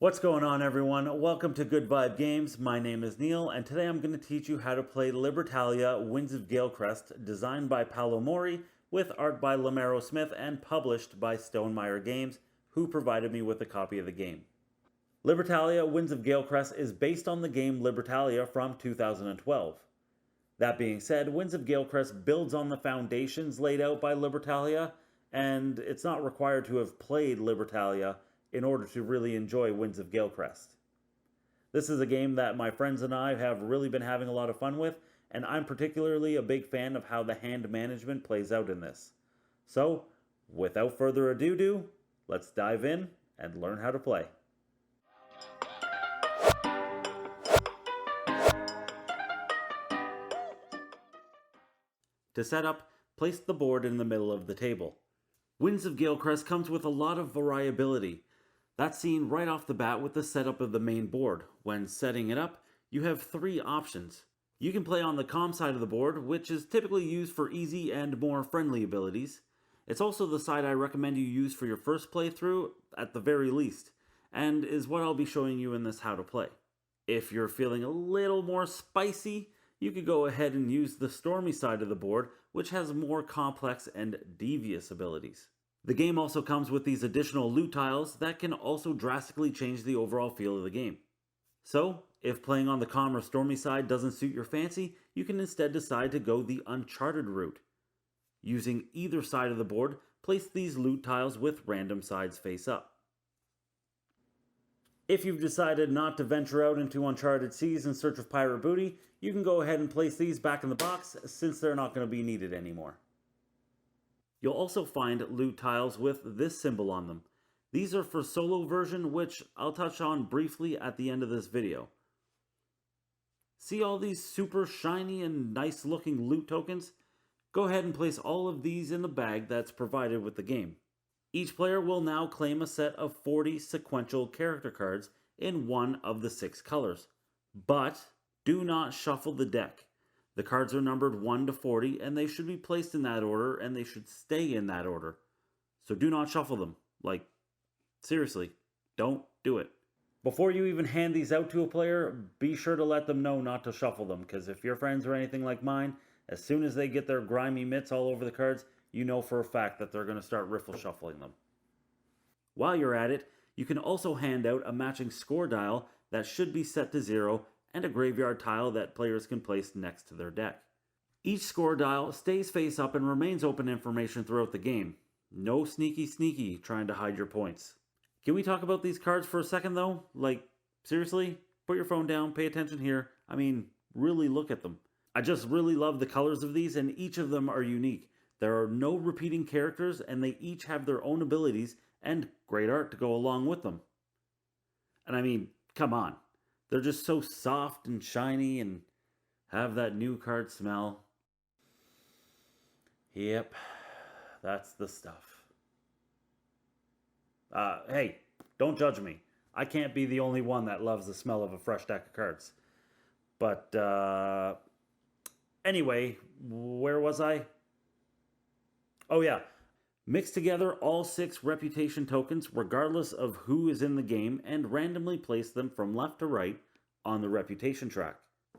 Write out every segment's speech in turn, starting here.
What's going on, everyone? Welcome to Good Vibe Games. My name is Neil, and today I'm going to teach you how to play Libertalia, Winds of Galecrest, designed by Paolo Mori, with art by Lamaro Smith, and published by Stonemaier Games, who provided me with a copy of the game. Libertalia, Winds of Galecrest is based on the game Libertalia from 2012. That being said, Winds of Galecrest builds on the foundations laid out by Libertalia, and it's not required to have played Libertalia in order to really enjoy Winds of Galecrest. This is a game that my friends and I have really been having a lot of fun with, and I'm particularly a big fan of how the hand management plays out in this. So, without further ado, let's dive in and learn how to play. To set up, place the board in the middle of the table. Winds of Galecrest comes with a lot of variability. That's seen right off the bat with the setup of the main board. When setting it up, you have three options. You can play on the calm side of the board, which is typically used for easy and more friendly abilities. It's also the side I recommend you use for your first playthrough, at the very least, and is what I'll be showing you in this how to play. If you're feeling a little more spicy, you could go ahead and use the stormy side of the board, which has more complex and devious abilities. The game also comes with these additional loot tiles that can also drastically change the overall feel of the game. So, if playing on the calm or stormy side doesn't suit your fancy, you can instead decide to go the uncharted route. Using either side of the board, place these loot tiles with random sides face up. If you've decided not to venture out into uncharted seas in search of pirate booty, you can go ahead and place these back in the box since they're not going to be needed anymore. You'll also find loot tiles with this symbol on them. These are for solo version, which I'll touch on briefly at the end of this video. See all these super shiny and nice looking loot tokens? Go ahead and place all of these in the bag that's provided with the game. Each player will now claim a set of 40 sequential character cards in one of the 6 colors. But do not shuffle the deck. The cards are numbered 1 to 40, and they should be placed in that order, and they should stay in that order. So do not shuffle them. Like, seriously, don't do it. Before you even hand these out to a player, be sure to let them know not to shuffle them, because if your friends are anything like mine, as soon as they get their grimy mitts all over the cards, you know for a fact that they're going to start riffle shuffling them. While you're at it, you can also hand out a matching score dial that should be set to 0, and a graveyard tile that players can place next to their deck. Each score dial stays face up and remains open information throughout the game. No sneaky trying to hide your points. Can we talk about these cards for a second though? Like, seriously? Put your phone down, pay attention here. I mean, really look at them. I just really love the colors of these, and each of them are unique. There are no repeating characters, and they each have their own abilities and great art to go along with them. And I mean, come on. They're just so soft and shiny and have that new card smell. Yep, that's the stuff. Hey, don't judge me. I can't be the only one that loves the smell of a fresh deck of cards. But, anyway, where was I? Oh yeah. Mix together all 6 reputation tokens regardless of who is in the game and randomly place them from left to right on the reputation track.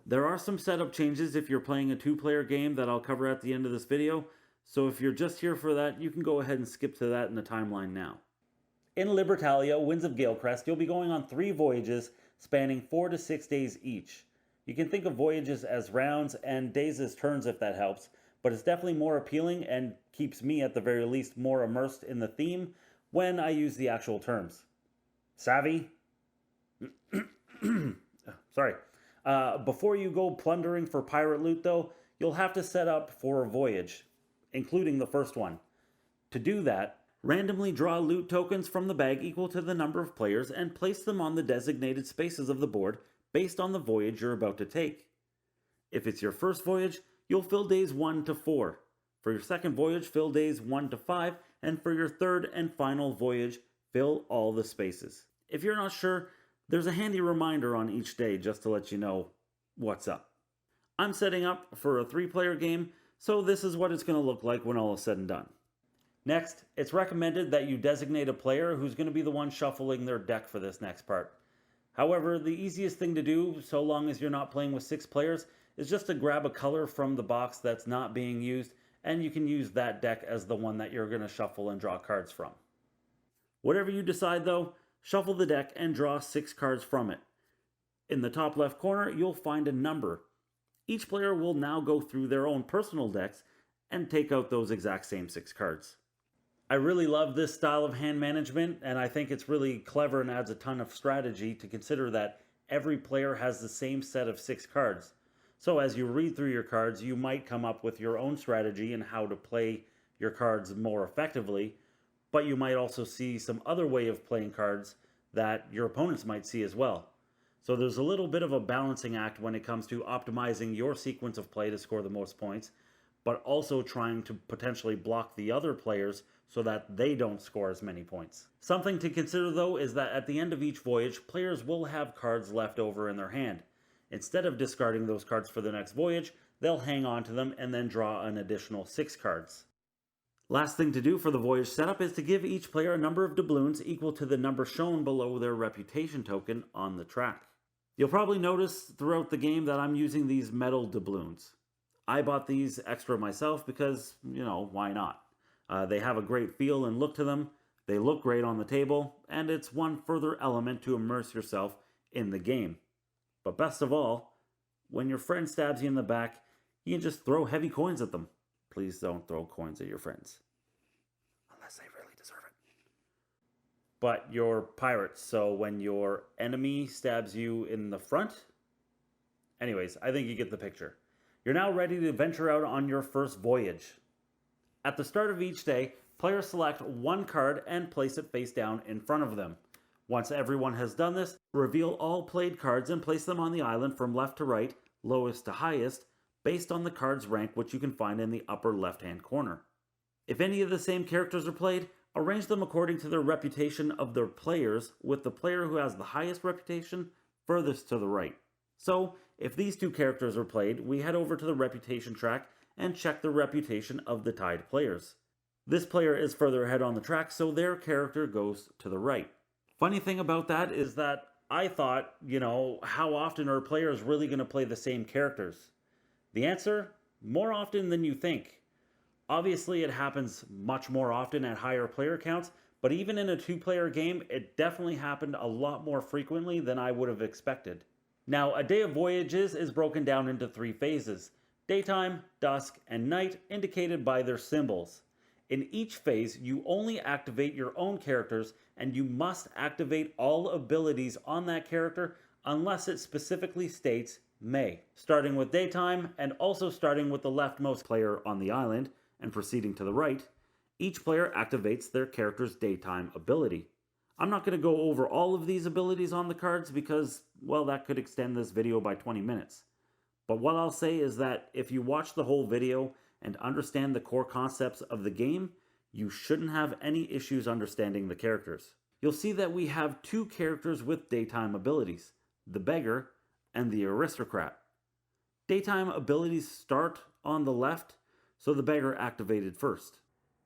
There are some setup changes if you're playing a 2-player game that I'll cover at the end of this video, so if you're just here for that, you can go ahead and skip to that in the timeline now. In Libertalia, Winds of Galecrest, you'll be going on 3 voyages spanning 4 to 6 days each. You can think of voyages as rounds and days as turns if that helps, but it's definitely more appealing and keeps me, at the very least, more immersed in the theme when I use the actual terms. Savvy? Sorry. Before you go plundering for pirate loot, though, you'll have to set up for a voyage, including the first one. To do that, randomly draw loot tokens from the bag equal to the number of players and place them on the designated spaces of the board based on the voyage you're about to take. If it's your first voyage, you'll fill days 1 to 4. For your second voyage, fill days 1 to 5, and for your third and final voyage, fill all the spaces. If you're not sure, there's a handy reminder on each day just to let you know what's up. I'm setting up for a 3-player game, so this is what it's going to look like when all is said and done. Next, it's recommended that you designate a player who's going to be the one shuffling their deck for this next part. However, the easiest thing to do, so long as you're not playing with 6 players, is just to grab a color from the box that's not being used, and you can use that deck as the one that you're going to shuffle and draw cards from. Whatever you decide though, shuffle the deck and draw 6 cards from it. In the top left corner, you'll find a number. Each player will now go through their own personal decks and take out those exact same 6 cards. I really love this style of hand management, and I think it's really clever and adds a ton of strategy to consider that every player has the same set of 6 cards. So as you read through your cards, you might come up with your own strategy and how to play your cards more effectively, but you might also see some other way of playing cards that your opponents might see as well. So there's a little bit of a balancing act when it comes to optimizing your sequence of play to score the most points, but also trying to potentially block the other players so that they don't score as many points. Something to consider though is that at the end of each voyage, players will have cards left over in their hand. Instead of discarding those cards for the next voyage, they'll hang on to them and then draw an additional 6 cards. Last thing to do for the voyage setup is to give each player a number of doubloons equal to the number shown below their reputation token on the track. You'll probably notice throughout the game that I'm using these metal doubloons. I bought these extra myself because, why not? They have a great feel and look to them, they look great on the table, and it's one further element to immerse yourself in the game. But best of all, when your friend stabs you in the back, you can just throw heavy coins at them. Please don't throw coins at your friends. Unless they really deserve it. But you're pirates, so when your enemy stabs you in the front... Anyways, I think you get the picture. You're now ready to venture out on your first voyage. At the start of each day, players select one card and place it face down in front of them. Once everyone has done this, reveal all played cards and place them on the island from left to right, lowest to highest, based on the card's rank, which you can find in the upper left-hand corner. If any of the same characters are played, arrange them according to their reputation of their players, with the player who has the highest reputation furthest to the right. So, if these 2 characters are played, we head over to the reputation track and check the reputation of the tied players. This player is further ahead on the track, so their character goes to the right. Funny thing about that is that I thought, how often are players really going to play the same characters? The answer? More often than you think. Obviously, it happens much more often at higher player counts, but even in a 2-player game, it definitely happened a lot more frequently than I would have expected. Now, a day of voyages is broken down into 3 phases: daytime, dusk, and night, indicated by their symbols. In each phase, you only activate your own characters, and you must activate all abilities on that character unless it specifically states may. Starting with daytime, and also starting with the leftmost player on the island, and proceeding to the right, each player activates their character's daytime ability. I'm not going to go over all of these abilities on the cards because, well, that could extend this video by 20 minutes. But what I'll say is that if you watch the whole video and understand the core concepts of the game, you shouldn't have any issues understanding the characters. You'll see that we have 2 characters with daytime abilities, the beggar and the aristocrat. Daytime abilities start on the left, so the beggar activated first.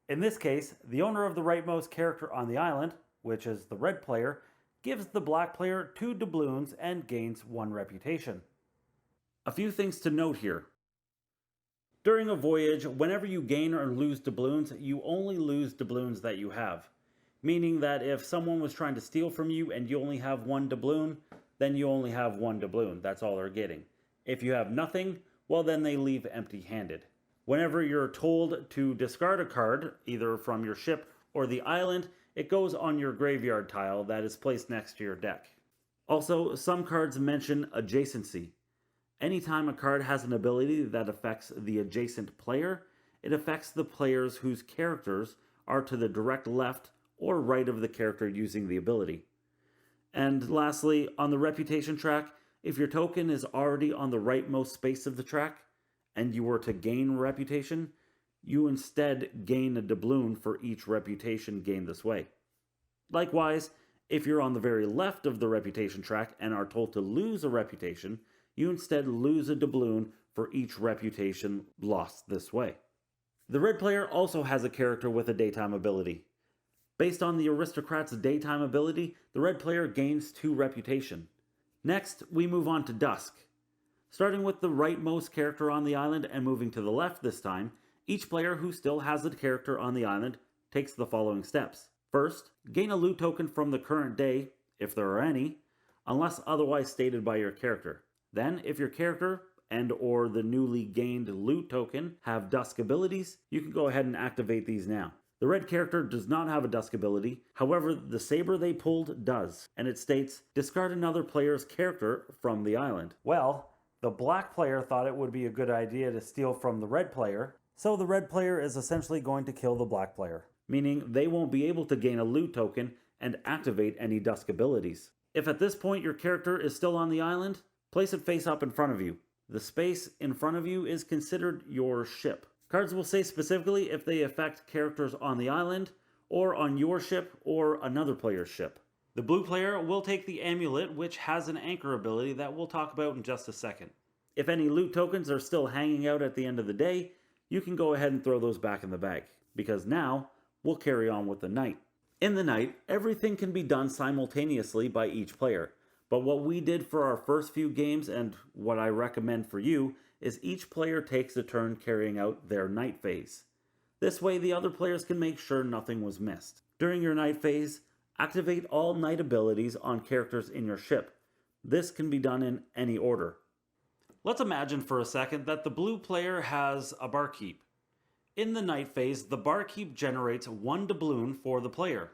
In this case, the owner of the rightmost character on the island, which is the red player, gives the black player 2 doubloons and gains 1 reputation. A few things to note here. During a voyage, whenever you gain or lose doubloons, you only lose doubloons that you have. Meaning that if someone was trying to steal from you and you only have 1 doubloon, then you only have 1 doubloon. That's all they're getting. If you have nothing, well then they leave empty-handed. Whenever you're told to discard a card, either from your ship or the island, it goes on your graveyard tile that is placed next to your deck. Also, some cards mention adjacency. Anytime a card has an ability that affects the adjacent player, it affects the players whose characters are to the direct left or right of the character using the ability. And lastly, on the reputation track, if your token is already on the rightmost space of the track, and you were to gain reputation, you instead gain a doubloon for each reputation gained this way. Likewise, if you're on the very left of the reputation track and are told to lose a reputation, you instead lose a doubloon for each reputation lost this way. The red player also has a character with a daytime ability. Based on the aristocrat's daytime ability, the red player gains 2 reputation. Next, we move on to Dusk. Starting with the rightmost character on the island and moving to the left this time, each player who still has a character on the island takes the following steps. First, gain a loot token from the current day, if there are any, unless otherwise stated by your character. Then, if your character and or the newly gained loot token have Dusk abilities, you can go ahead and activate these now. The red character does not have a Dusk ability, however the saber they pulled does, and it states, discard another player's character from the island. Well, the black player thought it would be a good idea to steal from the red player, so the red player is essentially going to kill the black player, meaning they won't be able to gain a loot token and activate any Dusk abilities. If at this point your character is still on the island, place it face up in front of you. The space in front of you is considered your ship. Cards will say specifically if they affect characters on the island, or on your ship, or another player's ship. The blue player will take the amulet, which has an anchor ability that we'll talk about in just a second. If any loot tokens are still hanging out at the end of the day, you can go ahead and throw those back in the bag, because now we'll carry on with the night. In the night, everything can be done simultaneously by each player. But what we did for our first few games, and what I recommend for you, is each player takes a turn carrying out their night phase. This way the other players can make sure nothing was missed. During your night phase, activate all night abilities on characters in your ship. This can be done in any order. Let's imagine for a second that the blue player has a barkeep. In the night phase, the barkeep generates 1 doubloon for the player.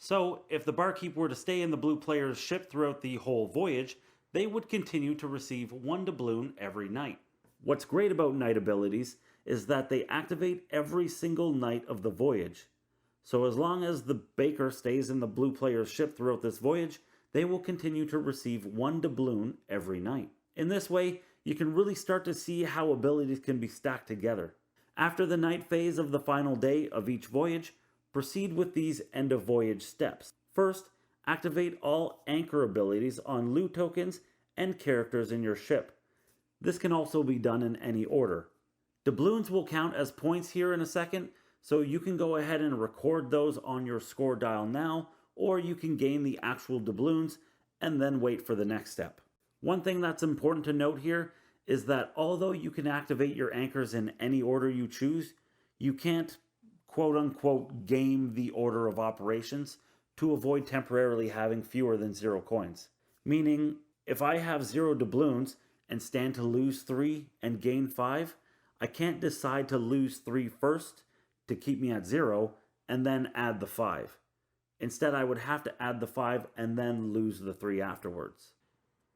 So, if the barkeep were to stay in the blue player's ship throughout the whole voyage, they would continue to receive 1 doubloon every night. What's great about night abilities is that they activate every single night of the voyage. So as long as the baker stays in the blue player's ship throughout this voyage, they will continue to receive 1 doubloon every night. In this way, you can really start to see how abilities can be stacked together. After the night phase of the final day of each voyage, proceed with these end of voyage steps. First, activate all anchor abilities on loot tokens and characters in your ship. This can also be done in any order. Doubloons will count as points here in a second, so you can go ahead and record those on your score dial now, or you can gain the actual doubloons and then wait for the next step. One thing that's important to note here is that although you can activate your anchors in any order you choose, you can't quote-unquote game the order of operations to avoid temporarily having fewer than 0 coins. Meaning, if I have 0 doubloons and stand to lose 3 and gain 5, I can't decide to lose 3 first to keep me at 0 and then add the 5. Instead, I would have to add the 5 and then lose the 3 afterwards.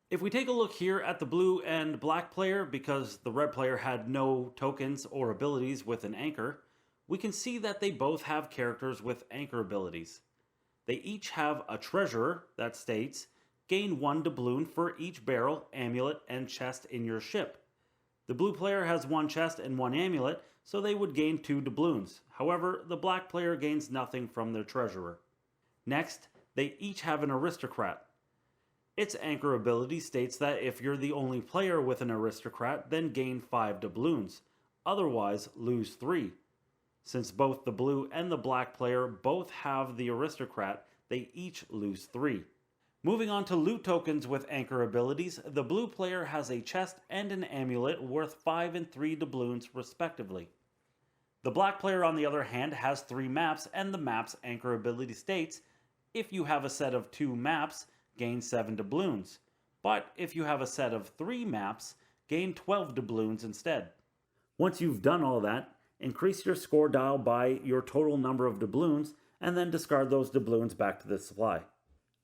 If we take a look here at the blue and black player, because the red player had no tokens or abilities with an anchor, we can see that they both have characters with anchor abilities. They each have a treasurer that states, gain 1 doubloon for each barrel, amulet, and chest in your ship. The blue player has 1 chest and 1 amulet, so they would gain 2 doubloons. However, the black player gains nothing from their treasurer. Next, they each have an aristocrat. Its anchor ability states that if you're the only player with an aristocrat, then gain 5 doubloons. Otherwise, lose 3. Since both the blue and the black player both have the aristocrat, they each lose 3. Moving on to loot tokens with anchor abilities, the blue player has a chest and an amulet worth 5 and 3 doubloons respectively. The black player, on the other hand, has 3 maps, and the map's anchor ability states, if you have a set of 2 maps, gain 7 doubloons. But if you have a set of 3 maps, gain 12 doubloons instead. Once you've done all that, increase your score dial by your total number of doubloons, and then discard those doubloons back to the supply.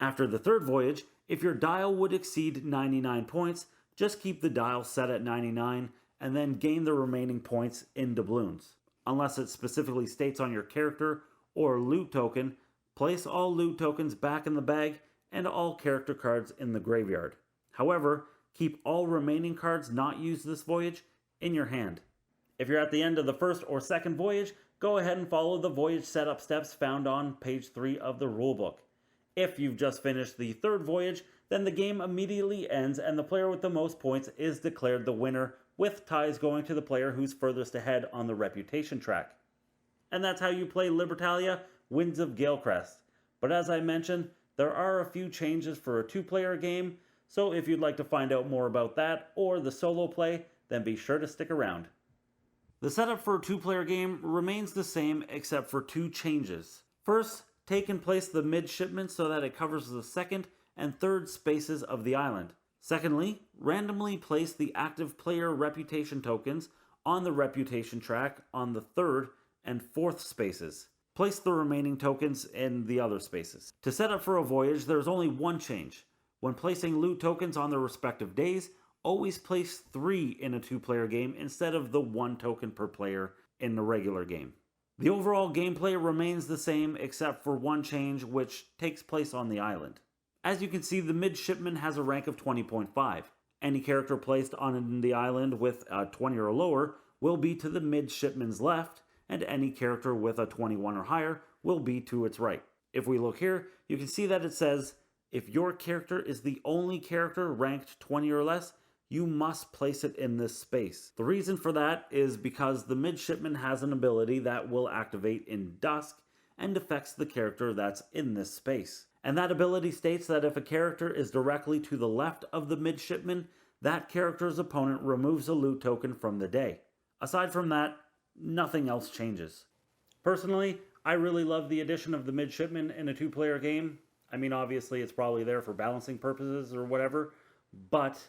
After the 3rd voyage, if your dial would exceed 99 points, just keep the dial set at 99, and then gain the remaining points in doubloons. Unless it specifically states on your character or loot token, place all loot tokens back in the bag and all character cards in the graveyard. However, keep all remaining cards not used this voyage in your hand. If you're at the end of the 1st or 2nd voyage, go ahead and follow the voyage setup steps found on page 3 of the rulebook. If you've just finished the 3rd voyage, then the game immediately ends and the player with the most points is declared the winner with ties going to the player who's furthest ahead on the reputation track. And that's how you play Libertalia, Winds of Galecrest. But as I mentioned, there are a few changes for a 2-player game, so if you'd like to find out more about that or the solo play, then be sure to stick around. The setup for a 2-player game remains the same except for 2 changes. First, take and place the Midshipman so that it covers the second and third spaces of the island. Secondly, randomly place the active player reputation tokens on the reputation track on the third and fourth spaces. Place the remaining tokens in the other spaces. To set up for a voyage, there is only one change. When placing loot tokens on their respective days, always place 3 in a 2-player game instead of the 1 token per player in the regular game. The overall gameplay remains the same except for one change which takes place on the island. As you can see, the Midshipman has a rank of 20.5. Any character placed on the island with a 20 or lower will be to the Midshipman's left, and any character with a 21 or higher will be to its right. If we look here, you can see that it says, if your character is the only character ranked 20 or less, you must place it in this space. The reason for that is because the Midshipman has an ability that will activate in Dusk and affects the character that's in this space. And that ability states that if a character is directly to the left of the Midshipman, that character's opponent removes a loot token from the day. Aside from that, nothing else changes. Personally, I really love the addition of the Midshipman in a 2-player game. I mean, obviously it's probably there for balancing purposes or whatever, but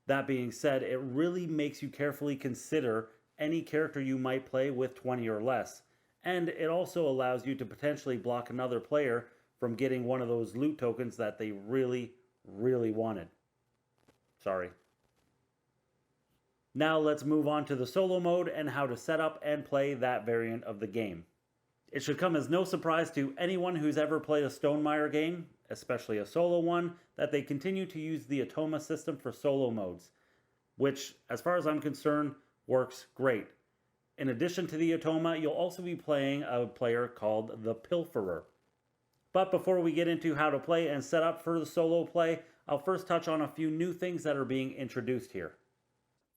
that being said, it really makes you carefully consider any character you might play with 20 or less, and it also allows you to potentially block another player from getting one of those loot tokens that they really, really wanted. Sorry. Now let's move on to the solo mode and how to set up and play that variant of the game. It should come as no surprise to anyone who's ever played a Stonemaier game, especially a solo one, that they continue to use the Automa system for solo modes, which, as far as I'm concerned, works great. In addition to the Automa, you'll also be playing a player called the Pilferer. But before we get into how to play and set up for the solo play, I'll first touch on a few new things that are being introduced here.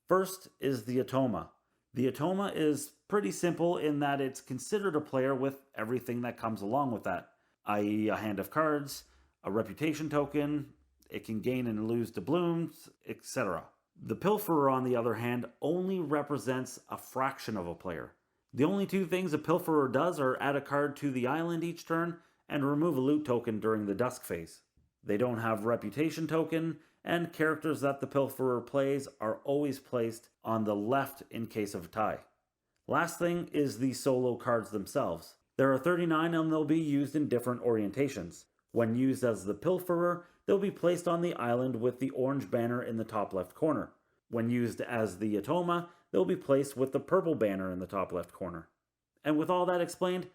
First is the Automa. The Automa is pretty simple in that it's considered a player with everything that comes along with that, i.e. a hand of cards, a reputation token, it can gain and lose doubloons, etc. The Pilferer, on the other hand, only represents a fraction of a player. The only 2 things a Pilferer does are add a card to the island each turn and remove a loot token during the Dusk phase. They don't have reputation token, and characters that the Pilferer plays are always placed on the left in case of a tie. Last thing is the solo cards themselves. There are 39 and they'll be used in different orientations. When used as the Pilferer, they'll be placed on the island with the orange banner in the top left corner. When used as the Automa, they'll be placed with the purple banner in the top left corner. And with all that explained,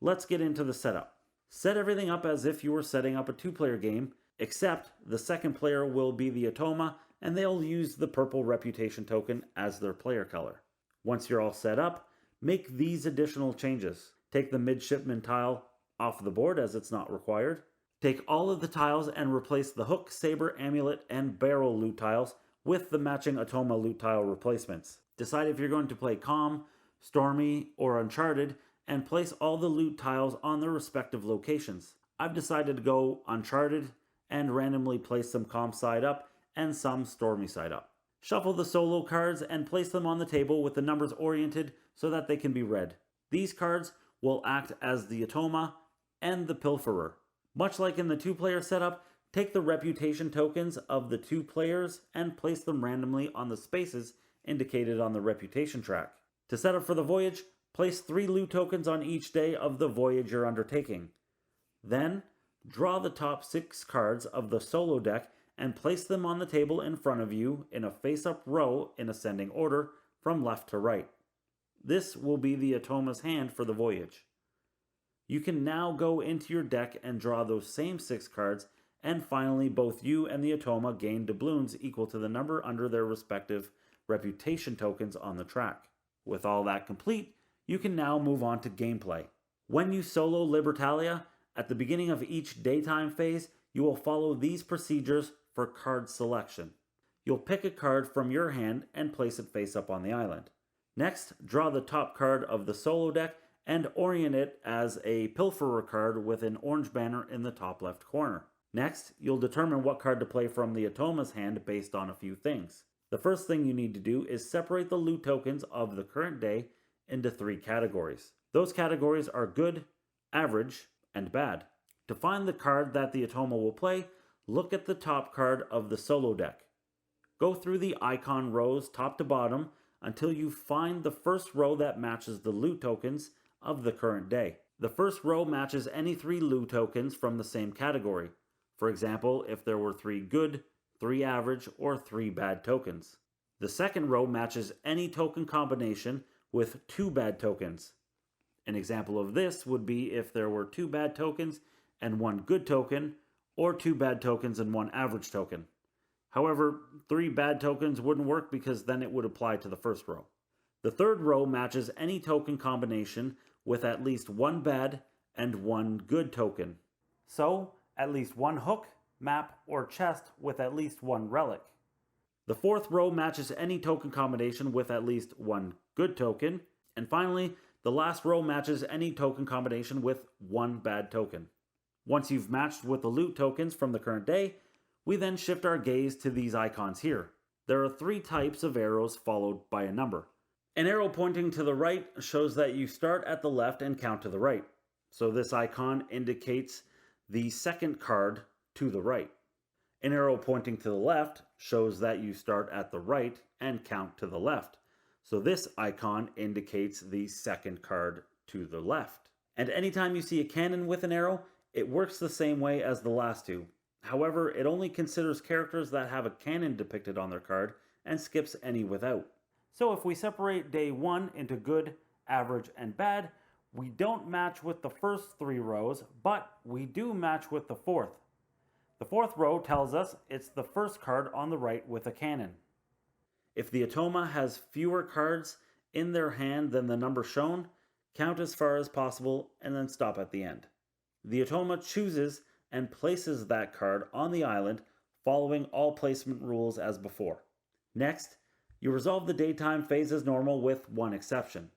let's get into the setup. Set everything up as if you were setting up a 2-player game, except the second player will be the Automa, and they'll use the purple reputation token as their player color. Once you're all set up, make these additional changes. Take the Midshipman tile off the board as it's not required. Take all of the tiles and replace the hook, saber, amulet, and barrel loot tiles with the matching Automa loot tile replacements. Decide if you're going to play Calm, Stormy, or Uncharted, and place all the loot tiles on their respective locations. I've decided to go Uncharted and randomly place some Calm side up and some Stormy side up. Shuffle the solo cards and place them on the table with the numbers oriented so that they can be read. These cards will act as the Automa and the Pilferer. Much like in the 2-player setup, take the reputation tokens of the 2 players and place them randomly on the spaces indicated on the reputation track. To set up for the voyage, place 3 loot tokens on each day of the voyage you're undertaking. Then, draw the top 6 cards of the solo deck and place them on the table in front of you in a face-up row in ascending order from left to right. This will be the Automa's hand for the voyage. You can now go into your deck and draw those same 6 cards, and finally both you and the Automa gain doubloons equal to the number under their respective reputation tokens on the track. With all that complete, you can now move on to gameplay. When you solo Libertalia, at the beginning of each daytime phase, you will follow these procedures for card selection. You'll pick a card from your hand and place it face up on the island. Next, draw the top card of the solo deck and orient it as a pilferer card with an orange banner in the top left corner. Next, you'll determine what card to play from the Atoma's hand based on a few things. The first thing you need to do is separate the loot tokens of the current day into 3 categories. Those categories are good, average, and bad. To find the card that the Atoma will play, look at the top card of the solo deck. Go through the icon rows top to bottom until you find the first row that matches the loot tokens of the current day. The first row matches any 3 loot tokens from the same category. For example, if there were 3 good, 3 average, or 3 bad tokens. The second row matches any token combination with 2 bad tokens. An example of this would be if there were 2 bad tokens and 1 good token, or 2 bad tokens and 1 average token. However, 3 bad tokens wouldn't work because then it would apply to the first row. The third row matches any token combination with at least 1 bad and 1 good token. So, at least 1 hook, map, or chest with at least 1 relic. The fourth row matches any token combination with at least 1 good token. And finally, the last row matches any token combination with 1 bad token. Once you've matched with the loot tokens from the current day, we then shift our gaze to these icons here. There are 3 types of arrows followed by a number. An arrow pointing to the right shows that you start at the left and count to the right. So this icon indicates the second card to the right. An arrow pointing to the left shows that you start at the right and count to the left. So this icon indicates the second card to the left. And anytime you see a cannon with an arrow, it works the same way as the last 2. However, it only considers characters that have a cannon depicted on their card and skips any without. So if we separate day 1 into good, average, and bad, we don't match with the first 3 rows, but we do match with the fourth. The fourth row tells us it's the first card on the right with a cannon. If the Atoma has fewer cards in their hand than the number shown, count as far as possible and then stop at the end. The Atoma chooses and places that card on the island following all placement rules as before. Next, you resolve the daytime phase as normal with one exception.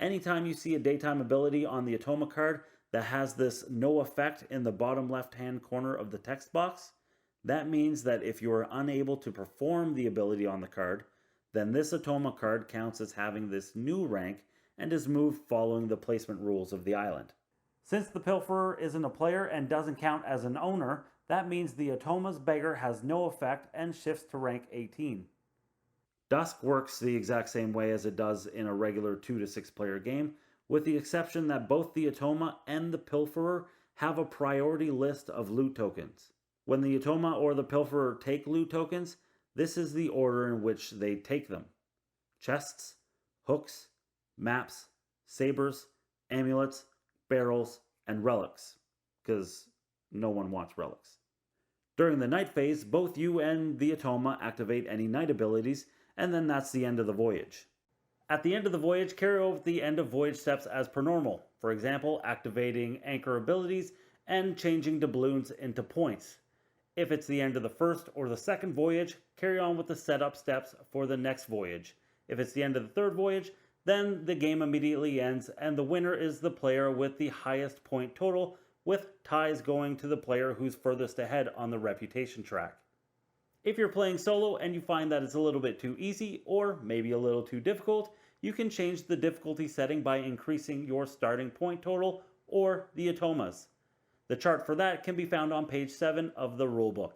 Anytime you see a daytime ability on the Atoma card that has this no effect in the bottom left hand corner of the text box, that means that if you are unable to perform the ability on the card, then this Atoma card counts as having this new rank and is moved following the placement rules of the island. Since the Pilferer isn't a player and doesn't count as an owner, that means the Atoma's Beggar has no effect and shifts to rank 18. Dusk works the exact same way as it does in a regular 2 to 6 player game, with the exception that both the Atoma and the Pilferer have a priority list of loot tokens. When the Atoma or the Pilferer take loot tokens, this is the order in which they take them: chests, hooks, maps, sabers, amulets, barrels, and relics, because no one wants relics. During the night phase, both you and the Atoma activate any night abilities, and then that's the end of the voyage. At the end of the voyage, carry over the end of voyage steps as per normal. For example, activating anchor abilities and changing doubloons into points. If it's the end of the first or the second voyage, carry on with the setup steps for the next voyage. If it's the end of the third voyage, then the game immediately ends and the winner is the player with the highest point total, with ties going to the player who's furthest ahead on the reputation track. If you're playing solo and you find that it's a little bit too easy or maybe a little too difficult, you can change the difficulty setting by increasing your starting point total or the Atomas. The chart for that can be found on page 7 of the rulebook.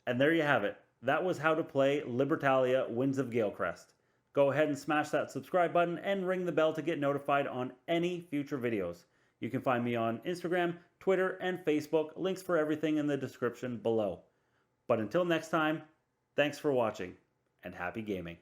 And there you have it. That was how to play Libertalia Winds of Galecrest. Go ahead and smash that subscribe button and ring the bell to get notified on any future videos. You can find me on Instagram, Twitter, and Facebook. Links for everything in the description below. But until next time, thanks for watching and happy gaming.